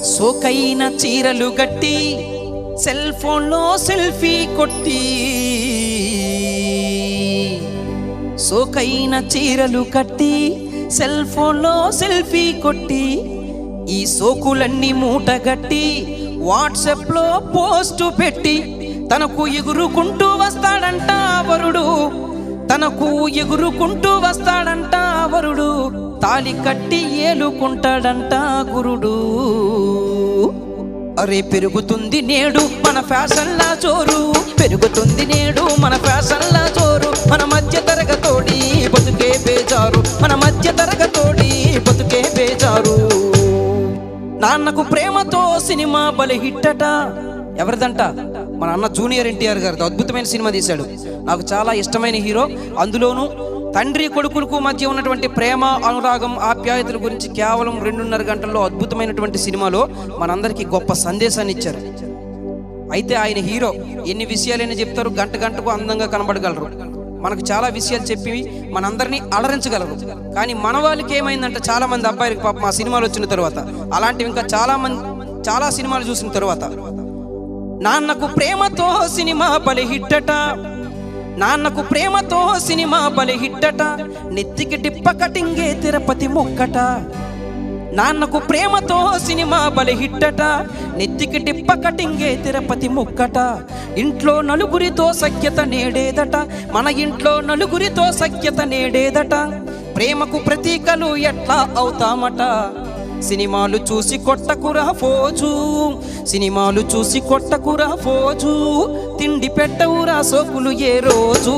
సోకైన చీరలు గట్టి సెల్ ఫోన్లో సెల్ఫీ కొట్టి, సోకైన చీరలు కట్టి సెల్ ఫోన్లో సెల్ఫీ కొట్టి, ఈ సోకులన్నీ మూటగట్టి వాట్సాప్లో పోస్టు పెట్టి, తనకు ఎగురుకుంటూ వస్తాడంట వరుడు, తనకు ఎగురుకుంటూ వస్తాడంట వరుడు, తాళి కట్టి ఏలుకుంటాడంట గురుడు. అరే పెరుగుతుంది నేడు మన ఫ్యాషన్లా జోరు, పెరుగుతుంది నేడు మన ఫ్యాషన్లా జోరు, మన మధ్య తరగతోడి బతుకే బేజారు, మన మధ్య తరగతోడి బతుకే బేజారు. నాన్నకు ప్రేమతో సినిమా బలి హిట్టట. ఎవరిదంట? మన అన్న జూనియర్ ఎన్టీఆర్ గారితో అద్భుతమైన సినిమా తీశాడు. నాకు చాలా ఇష్టమైన హీరో. అందులోనూ తండ్రి కొడుకులకు మధ్య ఉన్నటువంటి ప్రేమ, అనురాగం, ఆప్యాయతల గురించి కేవలం 2.5 గంటల్లో అద్భుతమైనటువంటి సినిమాలో మనందరికీ గొప్ప సందేశాన్ని ఇచ్చారు. అయితే ఆయన హీరో ఎన్ని విషయాలైనా చెప్తారు, గంటకు అందంగా కనబడగలరు, మనకు చాలా విషయాలు చెప్పి మనందరినీ అలరించగలరు. కానీ మన వాళ్ళకి ఏమైందంటే, చాలా మంది అబ్బాయిలకు పాపం ఆ సినిమాలు వచ్చిన తర్వాత, అలాంటివి ఇంకా చాలా సినిమాలు చూసిన తర్వాత, నాన్నకు ప్రేమతో సినిమా బలి హిట్టట, నాన్నకు ప్రేమతో సినిమా బలి హిట్టట, నెత్తికి డిప్ప కటింగే తిరుపతి మొక్కట. నాన్నకు ప్రేమతో సినిమా బలి హిట్టట, నెత్తికి డిప్ప కటింగే తిరుపతి మొక్కట. ఇంట్లో నలుగురితో సఖ్యత నేడేదట, మన ఇంట్లో నలుగురితో సఖ్యత నేడేదట. ప్రేమకు ప్రతీకలు ఎట్లా అవుతామట, సినిమాలు చూసి కొట్టకురా ఫోజు, సినిమాలు చూసి కొట్టకురా ఫోజు, తిండి పెట్టవురా సోకులు ఏ రోజు.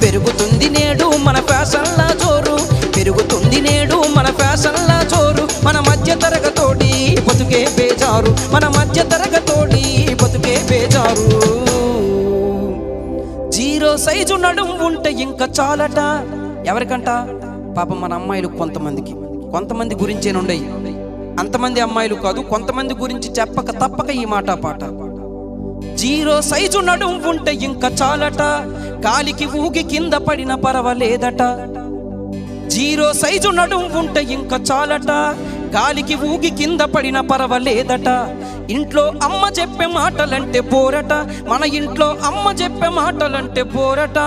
పెరుగుతుంది నేడు మన ఫ్యాషన్లా జోరు, పెరుగుతుంది నేడు మన ఫ్యాషన్లా జోరు, మన మధ్య తరగతోడి బతుకే బేజారు, మన మధ్య తరగతోడి బతుకే బేజారు. 0 సైజు నడుం ఉంటే ఇంకా చాలట. ఎవరికంట? పాపం మన అమ్మాయిలు కొంతమంది గురించేనుండయి, అంతమంది అమ్మాయిలు కాదు, కొంతమంది గురించి చెప్పక తప్పక ఈ మాట పాట. 0 సైజు నడుం ఉంటే ఇంకా చాలట, గాలికి ఊగి కింద పడిన పర్వాలేదట. 0 సైజు నడుం ఉంటే ఇంకా చాలట, గాలికి ఊగి కింద పడిన పర్వాలేదట. ఇంట్లో అమ్మ చెప్పే మాటలంటే పోరట, మన ఇంట్లో అమ్మ చెప్పే మాటలంటే పోరట.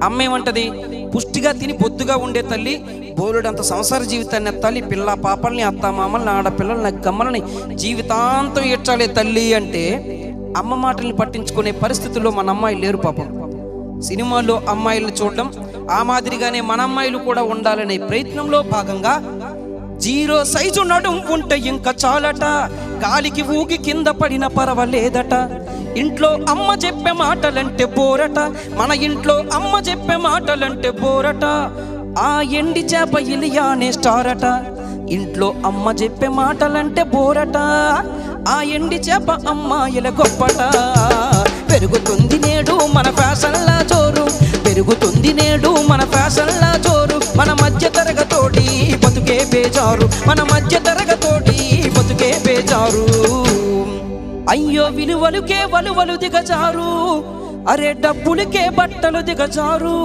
అమ్మేమంటది? పుష్టిగా తిని బొద్దుగా ఉండే తల్లి, బోలుడంత సంసార జీవితాన్ని ఎత్తాలి, పిల్ల పాపల్ని, అత్త మామల్ని, ఆడపిల్లల్ని, గమ్మల్ని జీవితాంతం ఏడ్చాలే తల్లి అంటే, అమ్మ మాటల్ని పట్టించుకునే పరిస్థితుల్లో మన అమ్మాయిలు లేరు పాపం. సినిమాల్లో అమ్మాయిలను చూడడం, ఆ మాదిరిగానే మన అమ్మాయిలు కూడా ఉండాలనే ప్రయత్నంలో భాగంగా 0 సైజు నడుం ఉంటే ఇంకా చాలట, గాలికి ఊగి కింద పడిన పర్వాలేదట. ఇంట్లో అమ్మ చెప్పే మాటలంటే బోరట, మన ఇంట్లో అమ్మ చెప్పే మాటలంటే బోరట. ఆ ఎండి చేప ఇలియానే స్టారట, ఇంట్లో అమ్మ చెప్పే మాటలంటే బోరట. ఆ ఎండి చేప అమ్మాయిల గొప్పట. పెరుగుతుంది నేడు మన ఫ్యాషన్లా జోరు, పెరుగుతుంది నేడు మన ఫ్యాషన్లా జోరు, మన మధ్య తరగతోడి బతుకే బేజారు, మన మధ్య తరగతోడి బతుకే బేజారు. అయ్యో విలువలుకే వలువలు దిగజారు, అరే డబ్బులకే బట్టలు దిగజారు,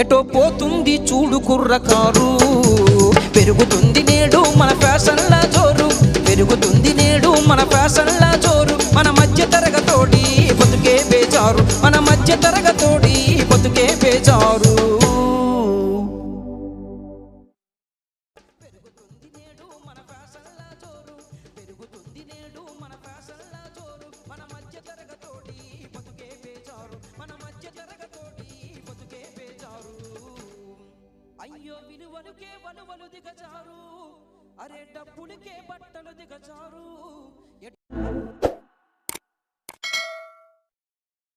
ఎటో పోతుంది చూడు కుర్రకారు. పెరుగుతుంది నేడు మన ఫ్యాషన్లా జోరు, పెరుగుతుంది నేడు మన ఫ్యాషన్లా జోరు, మన మధ్య తరగతోడి బతుకే బేజారు, మన మధ్య తరగతోడి బతుకే బేజారు. అయ్యో విలువలుకే వలువలు దిగజారు, అరే డబ్బులకే బట్టలు దిగజారు.